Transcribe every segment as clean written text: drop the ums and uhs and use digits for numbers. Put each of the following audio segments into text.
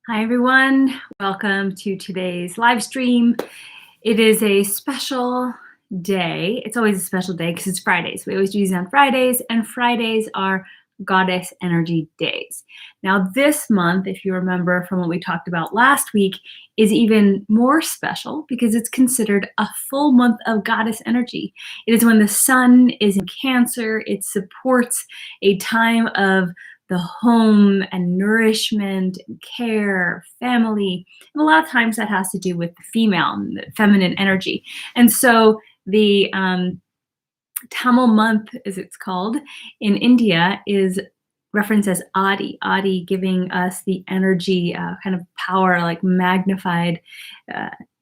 Hi everyone, welcome to today's live stream. It is a special day. It's always a special day because it's Fridays. We always do these on Fridays, and Fridays are goddess energy days. Now this month, if you remember from what we talked about last week, is even more special because it's considered a full month of goddess energy. It is when the sun is in Cancer. It supports a time of the home and nourishment and care, family. And a lot of times that has to do with the female and the feminine energy. And so the Tamil month, as it's called in India, is referenced as AADI, AADI giving us the energy, kind of power, like magnified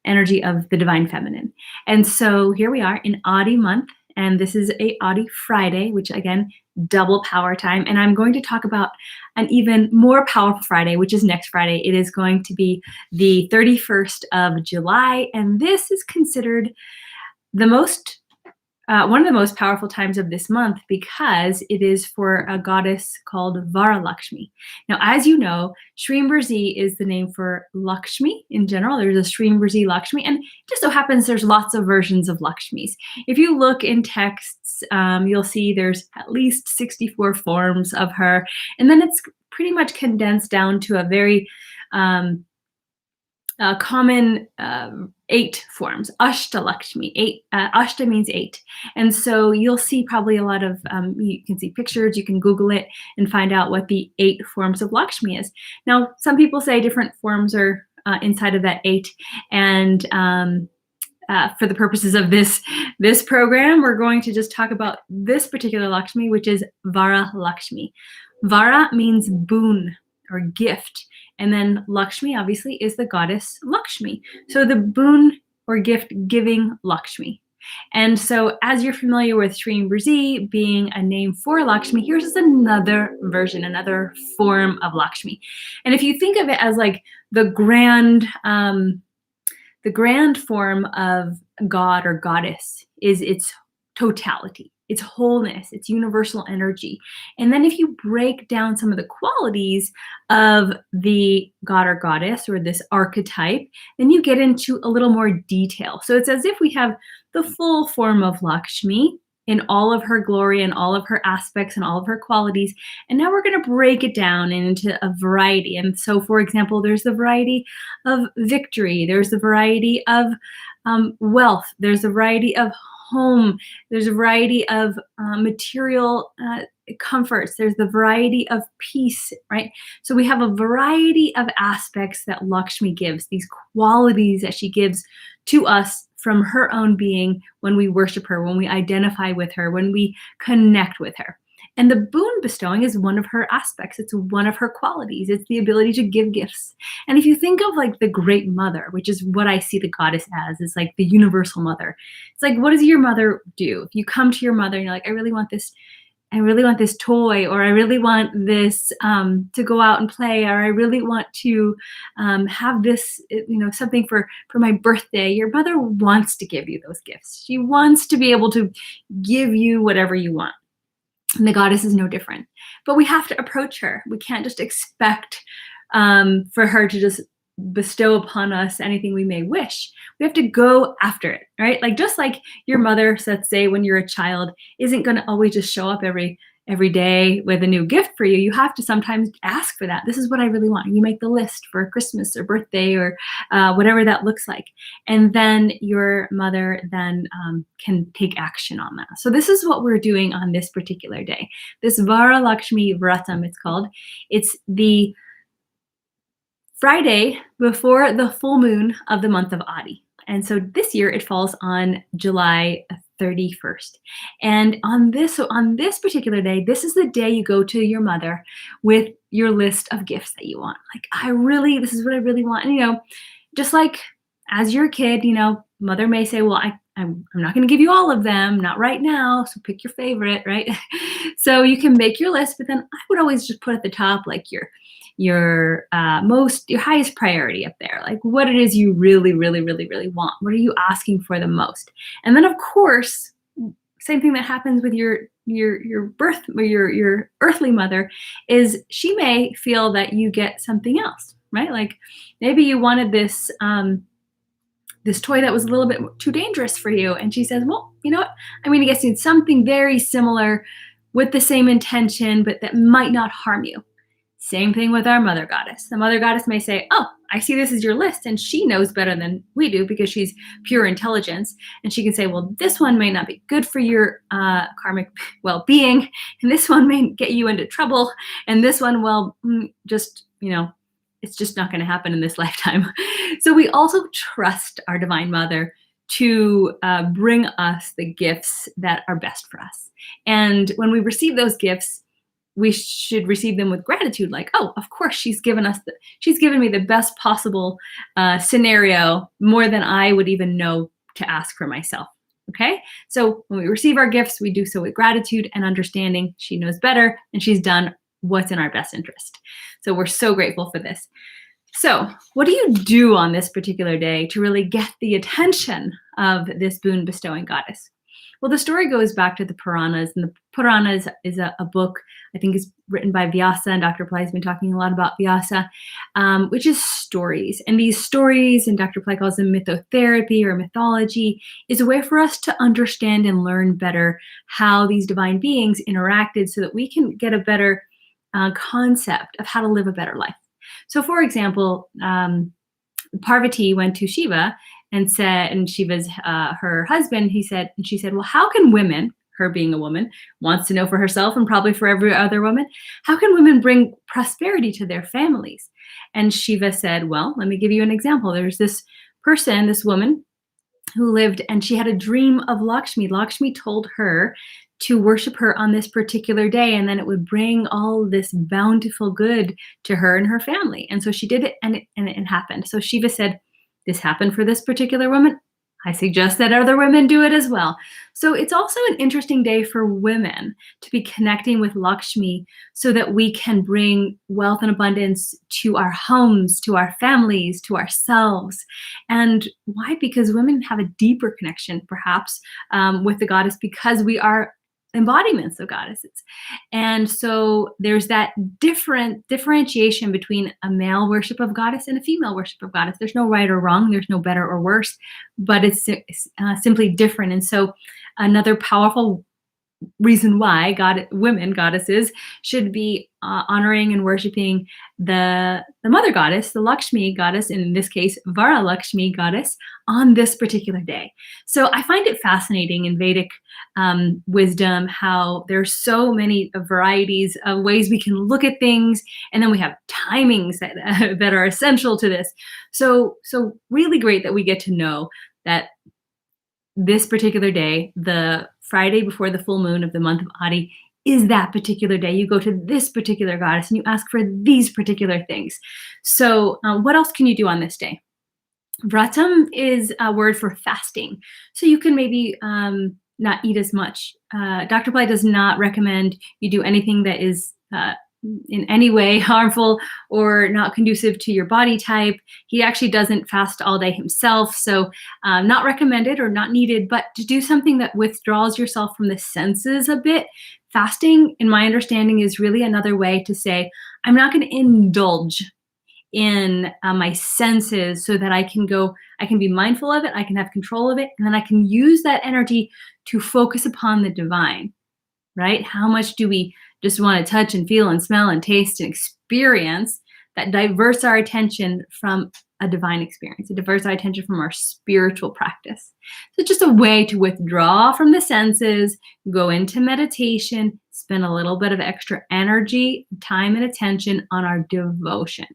energy of the divine feminine. And so here we are in AADI month, and this is a AADI Friday, which again, double power time. And I'm going to talk about an even more powerful Friday, which is next Friday. It is going to be the 31st of July. And this is considered the most one of the most powerful times of this month because it is for a goddess called Varalakshmi. Now, as you know, Shreem Brzee is the name for Lakshmi in general. There's a Shreem Brzee Lakshmi, and it just so happens there's lots of versions of Lakshmis. If you look in texts, you'll see there's at least 64 forms of her, and then it's pretty much condensed down to a very common 8 forms, Ashtalakshmi. Ashta means 8. And so you'll see probably a lot of, you can see pictures, you can Google it and find out what the 8 forms of Lakshmi is. Now, some people say different forms are inside of that 8. And for the purposes of this program, we're going to just talk about this particular Lakshmi, which is Varalakshmi. Vara means boon or gift. And then Lakshmi, obviously, is the goddess Lakshmi. So the boon or gift giving Lakshmi. And so as you're familiar with Shreem Brzee being a name for Lakshmi, here's just another version, another form of Lakshmi. And if you think of it as like the grand form of God or goddess is its totality, its wholeness, its universal energy. And then if you break down some of the qualities of the god or goddess or this archetype, then you get into a little more detail. So it's as if we have the full form of Lakshmi in all of her glory and all of her aspects and all of her qualities. And now we're going to break it down into a variety. And so, for example, there's the variety of victory. There's the variety of wealth. There's a variety of home. There's a variety of material comforts. There's the variety of peace, right? So we have a variety of aspects that Lakshmi gives, these qualities that she gives to us from her own being when we worship her, when we identify with her, when we connect with her. And the boon bestowing is one of her aspects. It's one of her qualities. It's the ability to give gifts. And if you think of like the great mother, which is what I see the goddess as, is like the universal mother. It's like, what does your mother do? If you come to your mother and you're like, I really want this toy, or I really want this to go out and play, or I really want to have this, something for my birthday. Your mother wants to give you those gifts. She wants to be able to give you whatever you want. And the goddess is no different. But we have to approach her. We can't just expect for her to just bestow upon us anything we may wish. We have to go after it, right? Like just like your mother, let's say when you're a child, isn't going to always just show up every day with a new gift for you. You have to sometimes ask for that. This is what I really want. You make the list for Christmas or birthday or whatever that looks like. And then your mother then can take action on that. So this is what we're doing on this particular day. This Varalakshmi VRATA, it's called. It's the Friday before the full moon of the month of AADI. And so this year it falls on July 31st. And on this particular day, this is the day you go to your mother with your list of gifts that you want. Like, this is what I really want. And, just like as you're a kid, mother may say, well, I'm not going to give you all of them, not right now. So pick your favorite, right? So you can make your list, but then I would always just put at the top, like your highest priority up there, like what it is you really, really, really, really want. What are you asking for the most? And then of course, same thing that happens with your birth or your earthly mother is she may feel that you get something else. right? Like maybe you wanted this, this toy that was a little bit too dangerous for you. And she says, well, you know what? I'm going to get you something very similar with the same intention, but that might not harm you. Same thing with our mother goddess. The mother goddess may say, oh, I see this is your list, and she knows better than we do because she's pure intelligence. And she can say, well, this one may not be good for your karmic well-being, and this one may get you into trouble, and this one, well, just, you know, it's just not going to happen in this lifetime. So we also trust our Divine Mother to bring us the gifts that are best for us. And when we receive those gifts, we should receive them with gratitude, like, oh, of course, she's given me the best possible scenario, more than I would even know to ask for myself. Okay? So when we receive our gifts, we do so with gratitude and understanding. She knows better, and she's done what's in our best interest. So we're so grateful for this. So what do you do on this particular day to really get the attention of this boon bestowing goddess? Well, the story goes back to the Puranas, and the Puranas is a book, I think is written by Vyasa, and Dr. Pillai has been talking a lot about Vyasa, which is stories. And these stories, and Dr. Pillai calls them mythotherapy or mythology, is a way for us to understand and learn better how these divine beings interacted so that we can get a better concept of how to live a better life. So for example, Parvati went to Shiva and said, and Shiva's her husband, she said, well, how can women, her being a woman, wants to know for herself and probably for every other woman, how can women bring prosperity to their families? And Shiva said, well, let me give you an example. There's this person, this woman who lived, and she had a dream of Lakshmi. Lakshmi told her to worship her on this particular day, and then it would bring all this bountiful good to her and her family. And so she did it, and it happened. So Shiva said, this happened for this particular woman. I suggest that other women do it as well. So it's also an interesting day for women to be connecting with Lakshmi so that we can bring wealth and abundance to our homes, to our families, to ourselves. And why? Because women have a deeper connection, perhaps, with the goddess, because we are embodiments of goddesses. And so there's that differentiation between a male worship of goddess and a female worship of goddess. There's no right or wrong. There's no better or worse, but it's simply different. And so another powerful reason why women goddesses should be honoring and worshiping the mother goddess, the Lakshmi goddess, in this case, Varalakshmi goddess, on this particular day. So I find it fascinating in Vedic wisdom how there's so many varieties of ways we can look at things, and then we have timings that are essential to this. So really great that we get to know that this particular day, the Friday before the full moon of the month of AADI, is that particular day. You go to this particular goddess and you ask for these particular things. So what else can you do on this day? Vratam is a word for fasting. So you can maybe not eat as much. Dr. Pillai does not recommend you do anything that is in any way harmful or not conducive to your body type. He actually doesn't fast all day himself, so not recommended or not needed, but to do something that withdraws yourself from the senses a bit. Fasting, in my understanding, is really another way to say, I'm not going to indulge in my senses so that I can be mindful of it, I can have control of it, and then I can use that energy to focus upon the divine, right? How much do we just want to touch and feel and smell and taste and experience that diverts our attention from a divine experience? It diverts our attention from our spiritual practice. So it's just a way to withdraw from the senses, go into meditation, spend a little bit of extra energy, time, and attention on our devotion.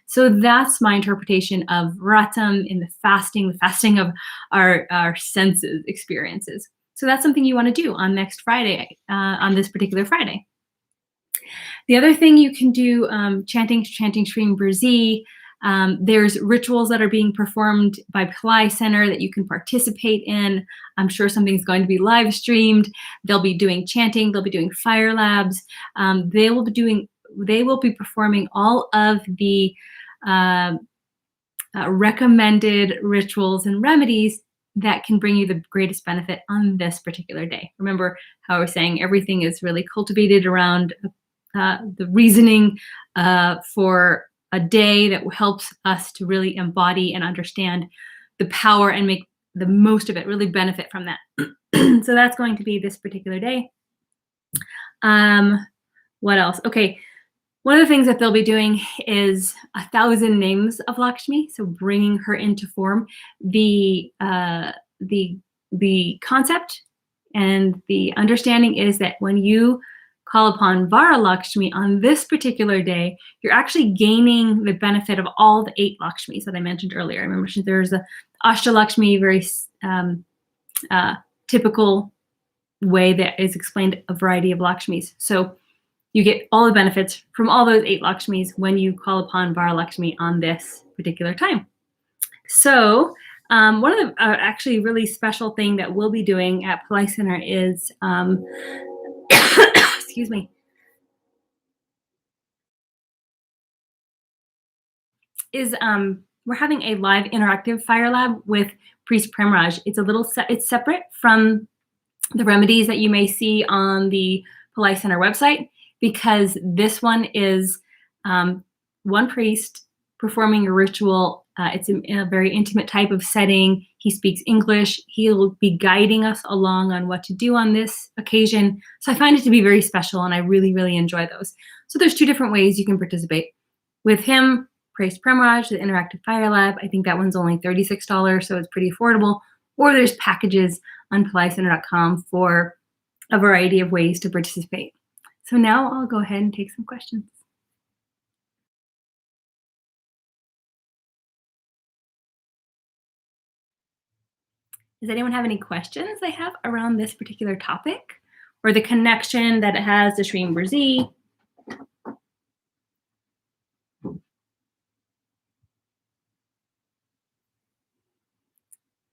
So that's my interpretation of Vratam in the fasting of our senses experiences. So that's something you want to do on next Friday, on this particular Friday. The other thing you can do, chanting Shreem Brzee. There's rituals that are being performed by Pillai Center that you can participate in. I'm sure something's going to be live streamed. They'll be doing chanting. They'll be doing fire labs. They will be performing all of the recommended rituals and remedies that can bring you the greatest benefit on this particular day. Remember how I was saying everything is really cultivated around the reasoning for a day that helps us to really embody and understand the power and make the most of it, really benefit from that. So that's going to be this particular day. What else? Okay. One of the things that they'll be doing is 1,000 names of Lakshmi, so bringing her into form. The concept and the understanding is that when you call upon Varalakshmi on this particular day, you're actually gaining the benefit of all the 8 Lakshmis that I mentioned earlier. I remember there's the Ashtalakshmi, very typical way that is explained a variety of Lakshmis. So you get all the benefits from all those 8 Lakshmis when you call upon Varalakshmi on this particular time. So one of the actually really special thing that we'll be doing at Pillai Center is, excuse me, is we're having a live interactive fire lab with Priest Premaraja. It's a little, it's separate from the remedies that you may see on the Pillai Center website, because this one is one priest performing a ritual. It's in a very intimate type of setting. He speaks English. He'll be guiding us along on what to do on this occasion. So I find it to be very special, and I really, really enjoy those. So there's 2 different ways you can participate. With him, Priest Premaraja, the Interactive Fire Lab, I think that one's only $36, so it's pretty affordable. Or there's packages on PillaiCenter.com for a variety of ways to participate. So now I'll go ahead and take some questions. Does anyone have any questions they have around this particular topic or the connection that it has to Shreem Brzee?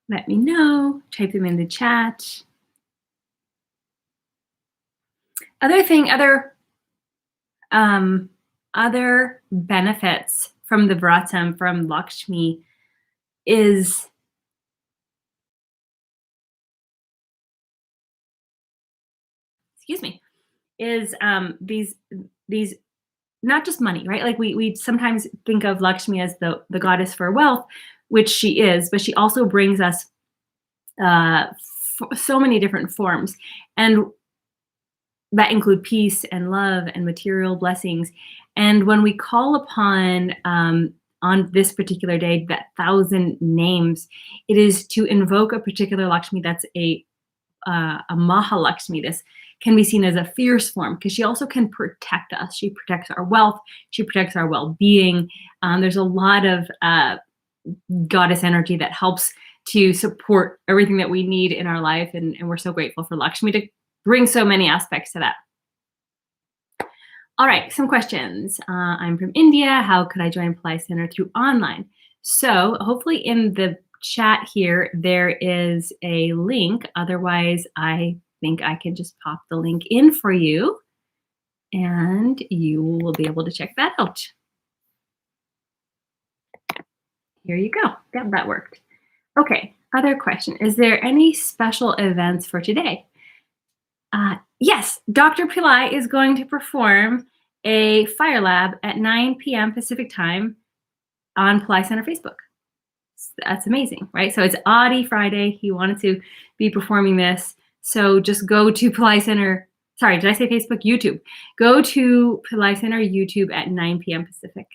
Let me know. Type them in the chat. Other benefits from the VRATA, from Lakshmi, is these not just money, right? Like we sometimes think of Lakshmi as the goddess for wealth, which she is, but she also brings us so many different forms, and that include peace and love and material blessings. And when we call upon on this particular day that 1,000 names, it is to invoke a particular Lakshmi that's a Mahalakshmi. This can be seen as a fierce form because she also can protect us. She protects our wealth. She protects our well-being. There's a lot of goddess energy that helps to support everything that we need in our life. And we're so grateful for Lakshmi to bring so many aspects to that. All right, some questions. I'm from India. How could I join Pillai Center through online? So hopefully in the chat here, there is a link. Otherwise, I think I can just pop the link in for you and you will be able to check that out. Here you go. Yeah, that worked. Okay, other question. Is there any special events for today? Yes, Dr. Pillai is going to perform a fire lab at 9 p.m. Pacific time on Pillai Center Facebook. That's amazing, right? So it's AADI Friday. He wanted to be performing this. So just go to Pillai Center. Sorry, did I say Facebook? YouTube. Go to Pillai Center YouTube at 9 p.m. Pacific.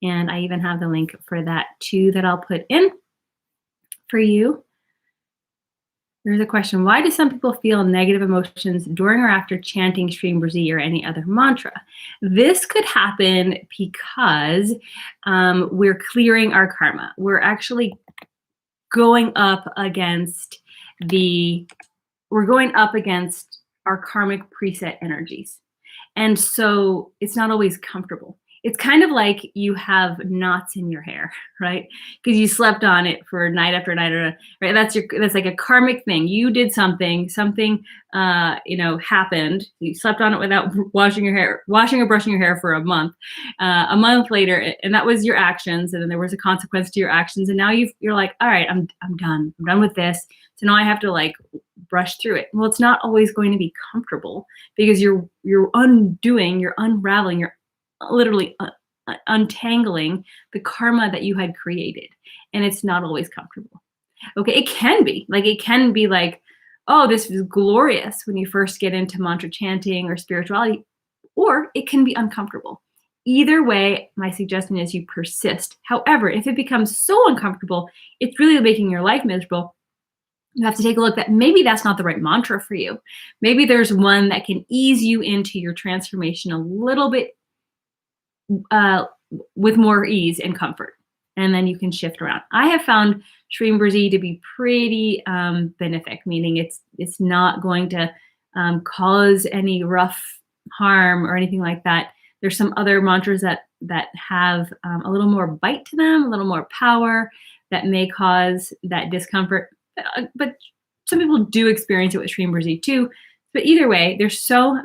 And I even have the link for that too that I'll put in for you. There's a question. Why do some people feel negative emotions during or after chanting Shreem Brzee or any other mantra? This could happen because we're clearing our karma. We're actually going up against our karmic preset energies. And so it's not always comfortable. It's kind of like you have knots in your hair, right? Because you slept on it for night after night, right? That's like a karmic thing. You did something happened. You slept on it without washing or brushing your hair for a month. A month later, and that was your actions, and then there was a consequence to your actions, and now you're like, all right, I'm done. I'm done with this. So now I have to like brush through it. Well, it's not always going to be comfortable because you're undoing, you're unraveling, you're literally untangling the karma that you had created. And it's not always comfortable. Okay, it can be like, oh, this is glorious when you first get into mantra chanting or spirituality, or it can be uncomfortable. Either way, my suggestion is you persist. However, if it becomes so uncomfortable, it's really making your life miserable, you have to take a look that maybe that's not the right mantra for you. Maybe there's one that can ease you into your transformation a little bit with more ease and comfort. And then you can shift around. I have found Shreem Brzee to be pretty benefic, meaning it's not going to cause any rough harm or anything like that. There's some other mantras that have a little more bite to them, a little more power, that may cause that discomfort. But some people do experience it with Shreem Brzee too. But either way, there are so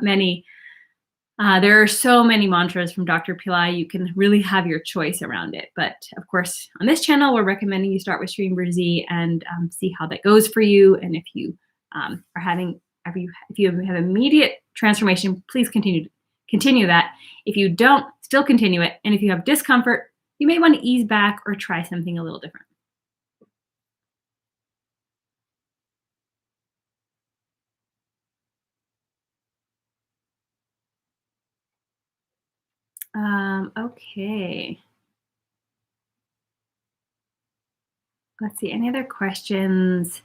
many mantras from Dr. Pillai. You can really have your choice around it. But of course, on this channel, we're recommending you start with Shreem Brzee and see how that goes for you. And if you if you have immediate transformation, please continue that. If you don't, still continue it. And if you have discomfort, you may want to ease back or try something a little different. Okay. Let's see, any other questions?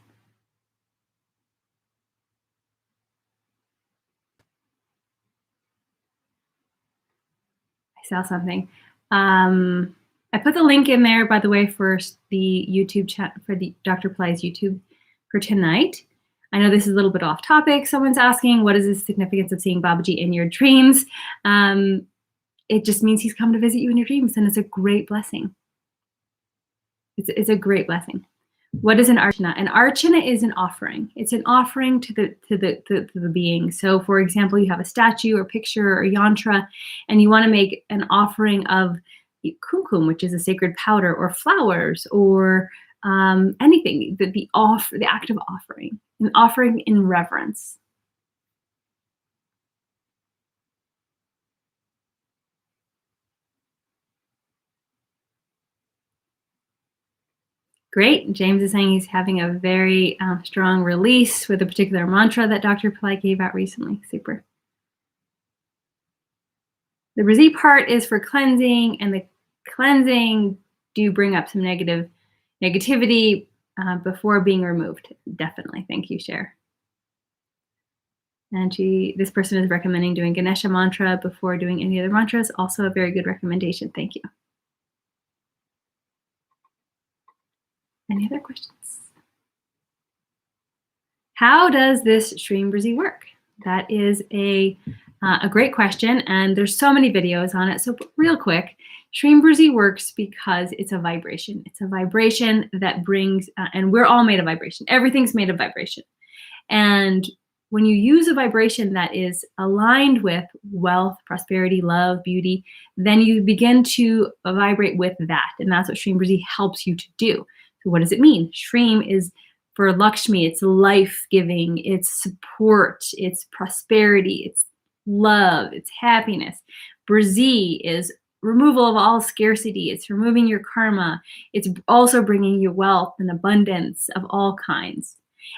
I saw something. I put the link in there, by the way, for the YouTube chat, for the Dr. Pillai's YouTube for tonight. I know this is a little bit off topic. Someone's asking, what is the significance of seeing Babaji in your dreams? It just means he's come to visit you in your dreams, and it's a great blessing. It's a great blessing. What is an archana? An archana is an offering. It's an offering to the being. So, for example, you have a statue or picture or yantra, and you want to make an offering of kumkum, which is a sacred powder, or flowers, or anything. The act of offering, an offering in reverence. Great. James is saying he's having a very strong release with a particular mantra that Dr. Pillai gave out recently. Super. The Brzee part is for cleansing, and the cleansing do bring up some negativity before being removed. Definitely. Thank you, Cher. And this person is recommending doing Ganesha mantra before doing any other mantras. Also a very good recommendation. Thank you. Any other questions? How does this Shreem Brzee work? That is a great question, and there's so many videos on it. So real quick, Shreem Brzee works because it's a vibration. It's a vibration that brings, and we're all made of vibration. Everything's made of vibration. And when you use a vibration that is aligned with wealth, prosperity, love, beauty, then you begin to vibrate with that. And that's what Shreem Brzee helps you to do. So what does it mean? Shreem is for Lakshmi, it's life-giving, it's support, it's prosperity, it's love, it's happiness. Brzee is removal of all scarcity, it's removing your karma, it's also bringing you wealth and abundance of all kinds.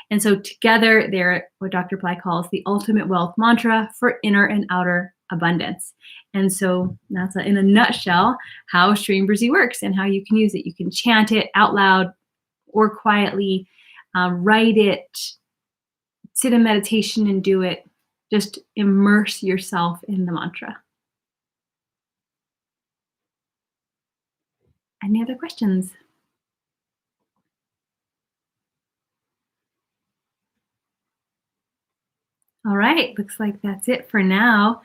And so together they're what Dr. Pillai calls the ultimate wealth mantra for inner and outer abundance. And so that's in a nutshell how Shreem Brzee works and how you can use it. You can chant it out loud or quietly, write it, sit in meditation and do it. Just immerse yourself in the mantra. Any other questions? All right, looks like that's it for now.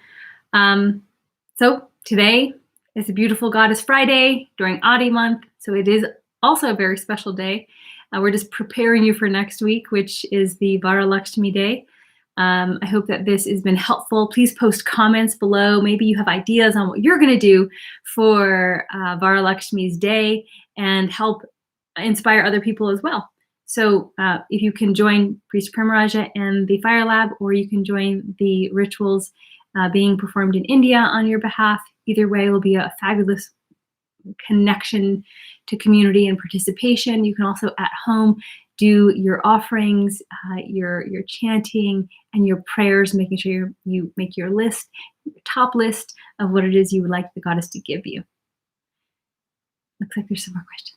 So today is a beautiful Goddess Friday during AADI month. So it is also a very special day. We're just preparing you for next week, which is the Varalakshmi day. I hope that this has been helpful. Please post comments below. Maybe you have ideas on what you're going to do for Varalakshmi's day and help inspire other people as well. So if you can join Priest Premaraja and the Fire Lab, or you can join the rituals being performed in India on your behalf. Either way will be a fabulous connection to community and participation. You can also at home do your offerings, your chanting, and your prayers, making sure you make your list, your top list of what it is you would like the goddess to give you. Looks like there's some more questions.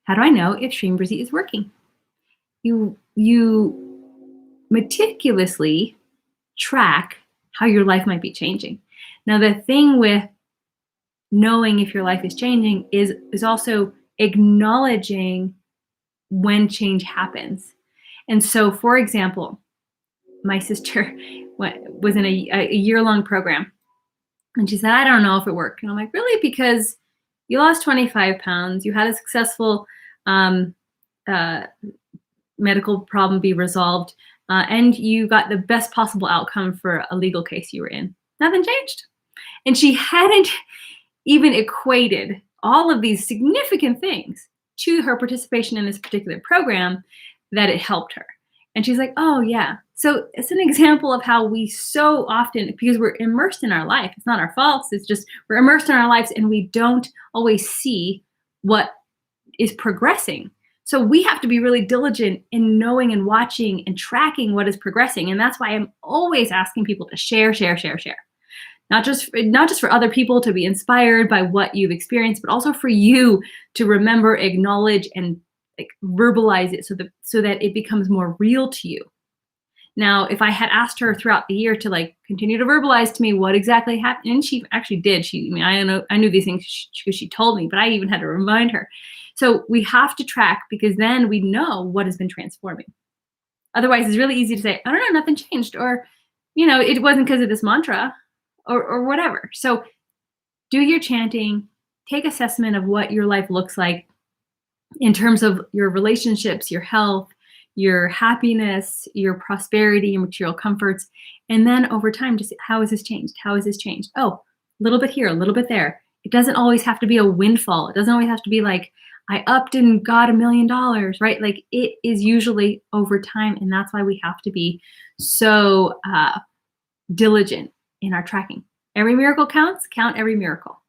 How do I know if Shreem Brzee is working? You meticulously track how your life might be changing. Now, the thing with knowing if your life is changing is also acknowledging when change happens. And so, for example, my sister was in a year-long program, and she said, I don't know if it worked. And I'm like, really? Because you lost 25 pounds, you had a successful medical problem be resolved, and you got the best possible outcome for a legal case you were in. Nothing changed. And she hadn't even equated all of these significant things to her participation in this particular program, that it helped her. And she's like, oh yeah. So it's an example of how we so often, because we're immersed in our life, it's not our fault, it's just we're immersed in our lives and we don't always see what is progressing. So we have to be really diligent in knowing and watching and tracking what is progressing. And that's why I'm always asking people to share. Not just for other people to be inspired by what you've experienced, but also for you to remember, acknowledge, and like verbalize it so that it becomes more real to you. Now, if I had asked her throughout the year to like continue to verbalize to me what exactly happened, and she actually did. I knew these things because she told me, but I even had to remind her. So we have to track, because then we know what has been transforming. Otherwise, it's really easy to say, I don't know, nothing changed, or it wasn't because of this mantra, or whatever. So do your chanting, take assessment of what your life looks like in terms of your relationships, your health, your happiness, your prosperity, your material comforts. And then over time, just how has this changed? How has this changed? Oh, a little bit here, a little bit there. It doesn't always have to be a windfall. It doesn't always have to be like, I upped and got $1 million, right? Like, it is usually over time. And that's why we have to be so diligent in our tracking. Every miracle counts. Count every miracle.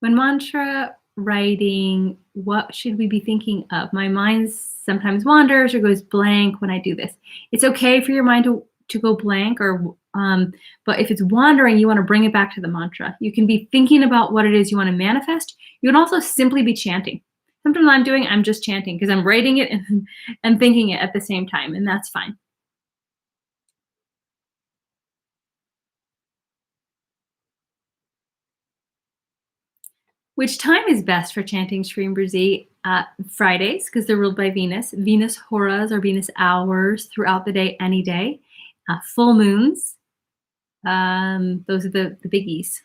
When mantra writing, what should we be thinking of? My mind sometimes wanders or goes blank when I do this. It's okay for your mind to go blank, but if it's wandering, you want to bring it back to the mantra. You can be thinking about what it is you want to manifest. You can also simply be chanting. Sometimes I'm just chanting because I'm writing it and thinking it at the same time, and that's fine. Which time is best for chanting Shreem Brzee? Fridays, because they're ruled by Venus. Venus horas or Venus hours throughout the day, any day. Full moons. Those are the biggies.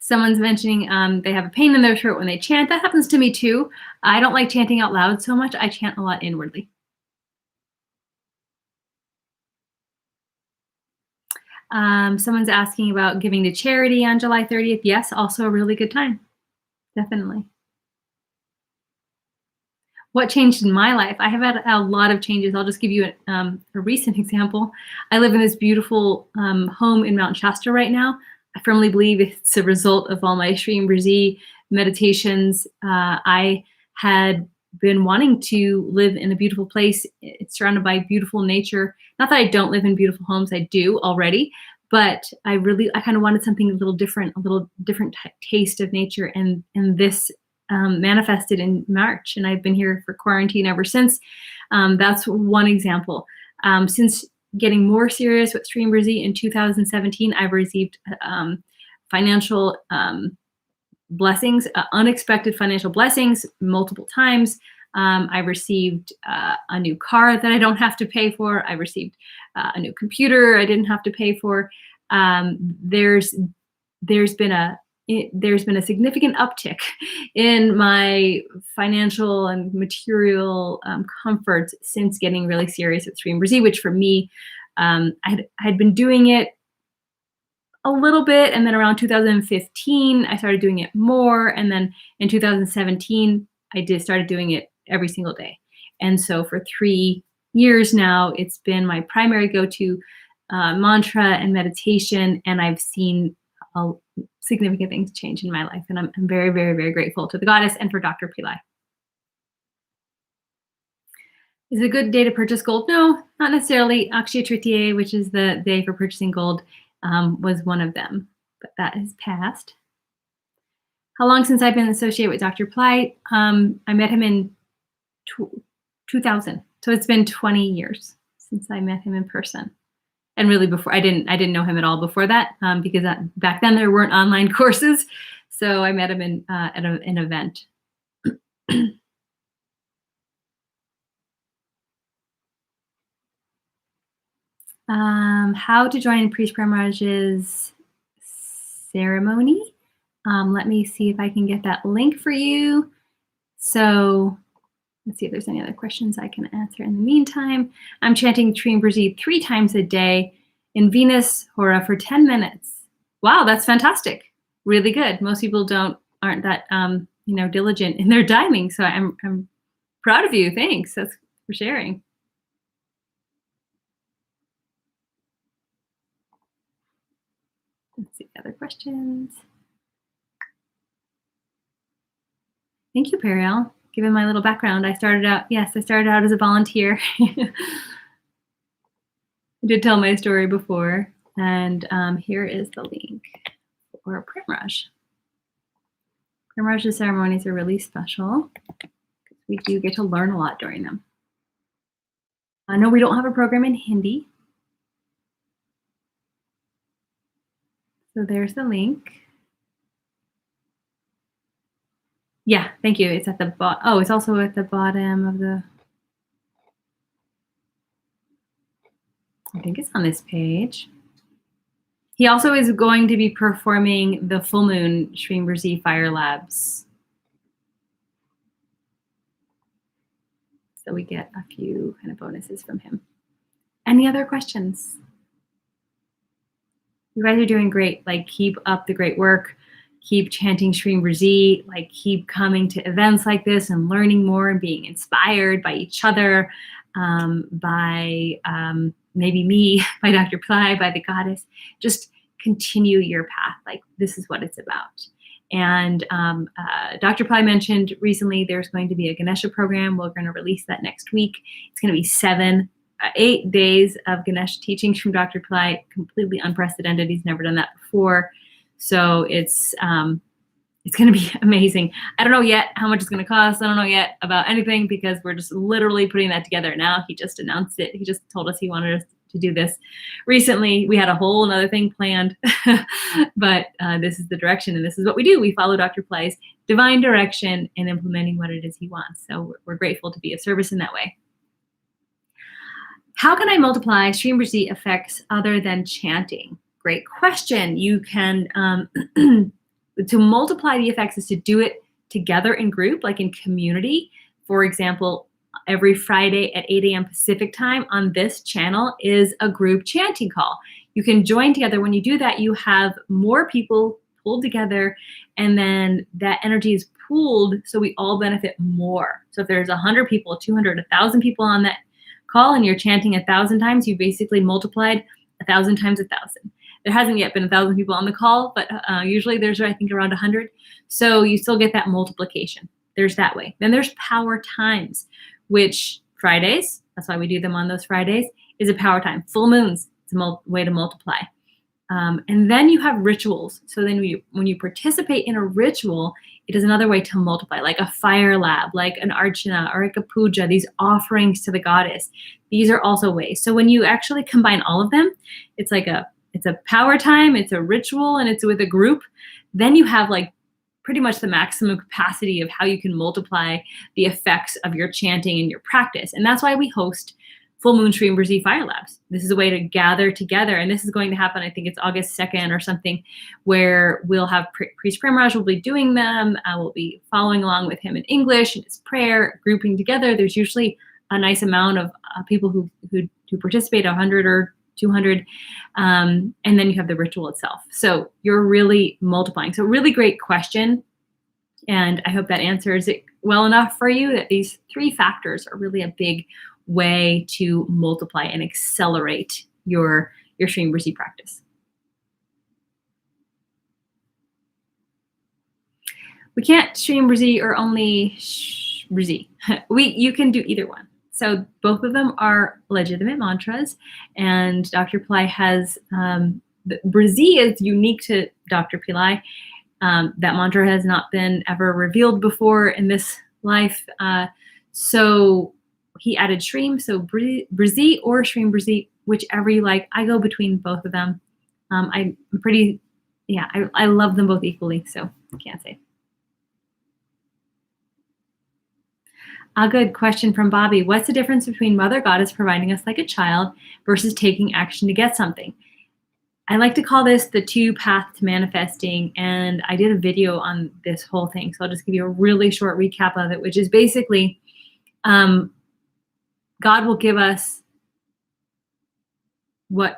Someone's mentioning they have a pain in their throat when they chant. That happens to me too. I don't like chanting out loud so much. I chant a lot inwardly. Someone's asking about giving to charity on July 30th. Yes, also a really good time. Definitely. What changed in my life? I have had a lot of changes. I'll just give you a recent example. I live in this beautiful home in Mount Shasta right now. I firmly believe it's a result of all my Shreem Brzee meditations. I had been wanting to live in a beautiful place. It's surrounded by beautiful nature. Not that I don't live in beautiful homes, I do already, but I kind of wanted something a little different taste of nature, and this manifested in March, and I've been here for quarantine ever since. That's one example. Since getting more serious with Shreem Brzee in 2017, I've received financial blessings, unexpected financial blessings multiple times. I received a new car that I don't have to pay for. I received a new computer I didn't have to pay for. There's been a significant uptick in my financial and material comforts since getting really serious with Shreem Brzee, which for me, I had been doing it a little bit, and then around 2015, I started doing it more, and then in 2017, I started doing it every single day. And so for 3 years now, it's been my primary go-to mantra and meditation, and I've seen significant things change in my life, and I'm very, very, very grateful to the goddess and for Dr. Pillai. Is it a good day to purchase gold? No, not necessarily. Akshaya Tritiya, which is the day for purchasing gold, was one of them, but that has passed. How long since I've been associated with Dr. Pillai? I met him in 2000, so it's been 20 years since I met him in person. And really, before I didn't know him at all before that, because back then there weren't online courses, so I met him at an event. How to join Priest Premaraja's ceremony. Let me see if I can get that link for you. So let's see if there's any other questions I can answer in the meantime. I'm chanting Shreem Brzee 3 times a day in Venus Hora for 10 minutes. Wow, that's fantastic. Really good. Most people aren't that diligent in their timing. So I'm proud of you. Thanks. That's for sharing. Let's see other questions. Thank you, Periel. Given my little background, I started out as a volunteer. I did tell my story before, and here is the link for Premaraj. Premaraj ceremonies are really special. We do get to learn a lot during them. I know we don't have a program in Hindi. So there's the link. Yeah, thank you. It's at the bottom. Oh, it's also at the bottom of the. I think it's on this page. He also is going to be performing the full moon Shreem Brzee Fire Labs. So we get a few kind of bonuses from him. Any other questions? You guys are doing great. Like, keep up the great work. Keep chanting Shreem Brzee. Like, keep coming to events like this and learning more and being inspired by each other, by maybe me, by Dr. Pillai, by the goddess. Just continue your path. Like, this is what it's about. And Dr. Pillai mentioned recently there's going to be a Ganesha program. We're going to release that next week. It's going to be 8 days of Ganesha teachings from Dr. Pillai, completely unprecedented. He's never done that before. So it's going to be amazing. I don't know yet how much it's going to cost. I don't know yet about anything because we're just literally putting that together now. He just announced it. He just told us he wanted us to do this recently. We had a whole another thing planned, but this is the direction and this is what we do. We follow Dr. Pillai's divine direction in implementing what it is he wants. So we're grateful to be of service in that way. How can I multiply Shreem Brzee effects other than chanting? Great question. You can, to multiply the effects is to do it together in group, like in community. For example, every Friday at 8 a.m. Pacific time on this channel is a group chanting call. You can join together. When you do that, you have more people pulled together, and then that energy is pooled so we all benefit more. So if there's 100 people, 200, 1,000 people on that call and you're chanting 1,000 times, you basically multiplied 1,000 times 1,000. There hasn't yet been 1,000 people on the call, but usually there's, I think, around 100. So you still get that multiplication. There's that way. Then there's power times, which Fridays, that's why we do them on those Fridays, is a power time. Full moons, it's a way to multiply. And then you have rituals. So then when you participate in a ritual, it is another way to multiply, like a fire lab, like an archana, or like a puja, these offerings to the goddess. These are also ways. So when you actually combine all of them, it's a power time, it's a ritual, and it's with a group. Then you have like pretty much the maximum capacity of how you can multiply the effects of your chanting and your practice. And that's why we host Full Moon Shreem Brzee Fire Labs. This is a way to gather together. And this is going to happen, I think it's August 2nd or something, where we'll have Priest Premaraja will be doing them. We'll be following along with him in English and his prayer, grouping together. There's usually a nice amount of people who participate, 100 or 200. And then you have the ritual itself. So you're really multiplying. So really great question. And I hope that answers it well enough for you, that these 3 factors are really a big way to multiply and accelerate your Shreem Brzee practice. We can't Shreem Brzee or only Brzee. You can do either one. So both of them are legitimate mantras, and Dr. Pillai has, Brzee is unique to Dr. Pillai. That mantra has not been ever revealed before in this life. So he added Shreem, so Brzee or Shreem Brzee, whichever you like. I go between both of them. I love them both equally, so I can't say. A good question from Bobby. What's the difference between Mother Goddess providing us like a child versus taking action to get something? I like to call this the 2 paths to manifesting, and I did a video on this whole thing, so I'll just give you a really short recap of it, which is basically God will give us God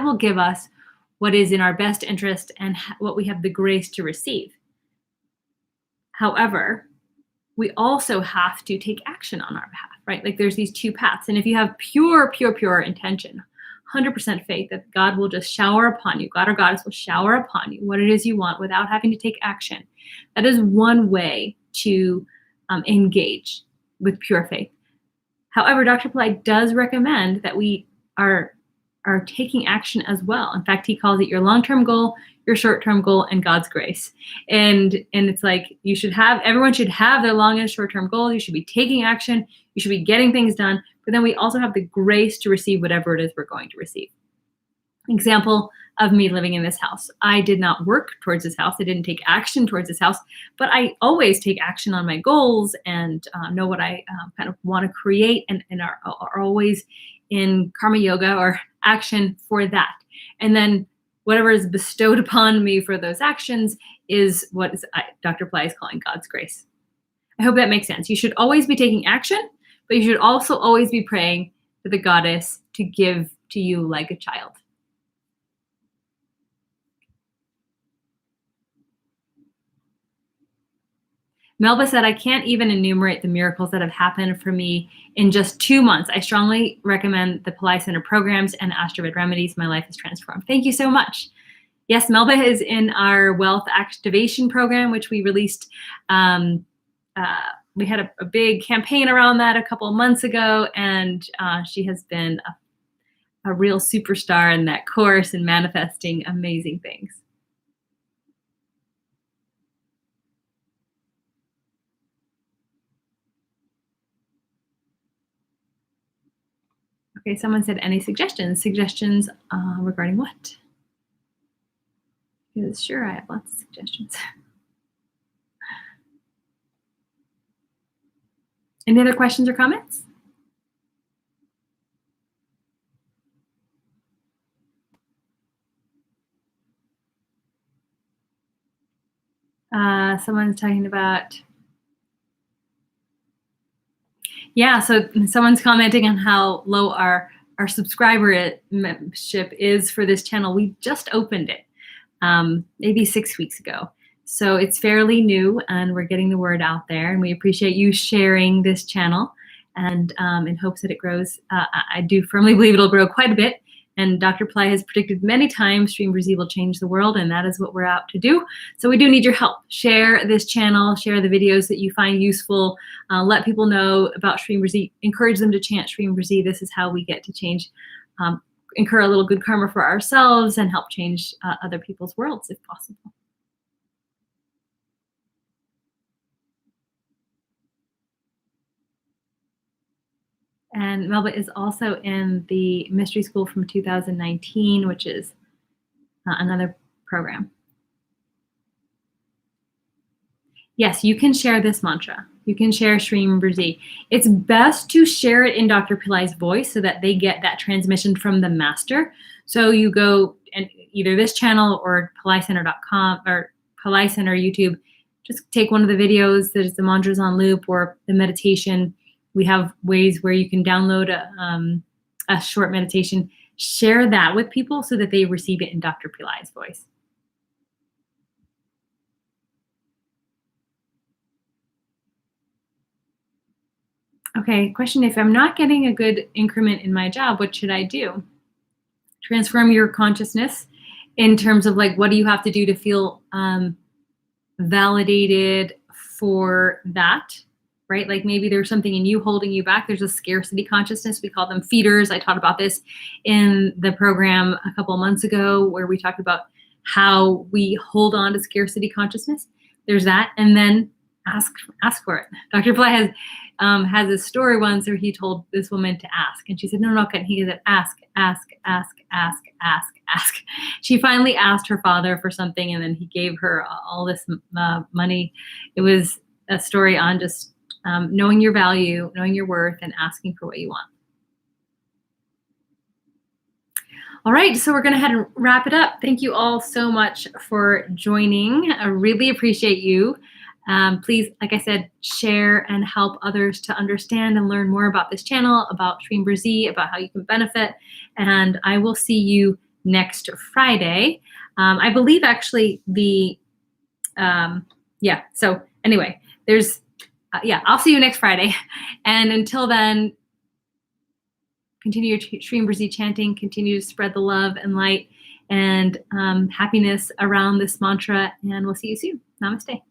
will give us what is in our best interest and what we have the grace to receive. However, we also have to take action on our behalf, right? Like there's these 2 paths. And if you have pure intention, 100% faith that God will just shower upon you, God or Goddess will shower upon you what it is you want without having to take action. That is one way to engage with pure faith. However, Dr. Pillai does recommend that we are taking action as well. In fact, he calls it your long-term goal, your short-term goal, and God's grace. And it's like everyone should have their long and short-term goals. You should be taking action. You should be getting things done. But then we also have the grace to receive whatever it is we're going to receive. Example of me living in this house. I did not work towards this house. I didn't take action towards this house, but I always take action on my goals and know what I kind of want to create and are always in karma yoga or action for that. And then whatever is bestowed upon me for those actions is what Dr. Pillai is calling God's grace. I hope that makes sense. You should always be taking action, but you should also always be praying to the goddess to give to you like a child. Melba said, I can't even enumerate the miracles that have happened for me in just 2 months. I strongly recommend the Pillai Center programs and Astroved remedies. My life is transformed. Thank you so much. Yes, Melba is in our wealth activation program, which we released. We had a big campaign around that a couple of months ago, and she has been a real superstar in that course and manifesting amazing things. Okay, someone said any suggestions? Suggestions regarding what? Because sure, I have lots of suggestions. Any other questions or comments? Someone's talking about, yeah, so someone's commenting on how low our subscriber membership is for this channel. We just opened it maybe 6 weeks ago. So it's fairly new and we're getting the word out there, and we appreciate you sharing this channel and in hopes that it grows. I do firmly believe it'll grow quite a bit. And Dr. Pillai has predicted many times Shreem Brzee will change the world, and that is what we're out to do. So we do need your help. Share this channel, share the videos that you find useful, let people know about Shreem Brzee, encourage them to chant Shreem Brzee. This is how we get to change, incur a little good karma for ourselves and help change other people's worlds if possible. And Melba is also in the Mystery School from 2019, which is another program. Yes, you can share this mantra. You can share Shreem Brzee. It's best to share it in Dr. Pillai's voice so that they get that transmission from the master. So you go and either this channel or PillaiCenter.com or Pillai Center YouTube, just take one of the videos. There's the mantras on loop or the meditation. We have ways where you can download a short meditation, share that with people so that they receive it in Dr. Pillai's voice. Okay, question: if I'm not getting a good increment in my job, what should I do? Transform your consciousness in terms of like, what do you have to do to feel validated for that, right? Like maybe there's something in you holding you back. There's a scarcity consciousness. We call them feeders. I taught about this in the program a couple of months ago where we talked about how we hold on to scarcity consciousness. There's that. And then ask for it. Dr. Pillai has a story once where he told this woman to ask, and she said, no, and he said, ask. She finally asked her father for something, and then he gave her all this money. It was a story on just knowing your value, knowing your worth, and asking for what you want. All right, so we're going to head and wrap it up. Thank you all so much for joining. I really appreciate you. Please, like I said, share and help others to understand and learn more about this channel, about Shreem Brzee, about how you can benefit. And I will see you next Friday. I believe actually so anyway, I'll see you next Friday. And until then, continue your Shreem Brzee chanting, continue to spread the love and light and happiness around this mantra. And we'll see you soon. Namaste.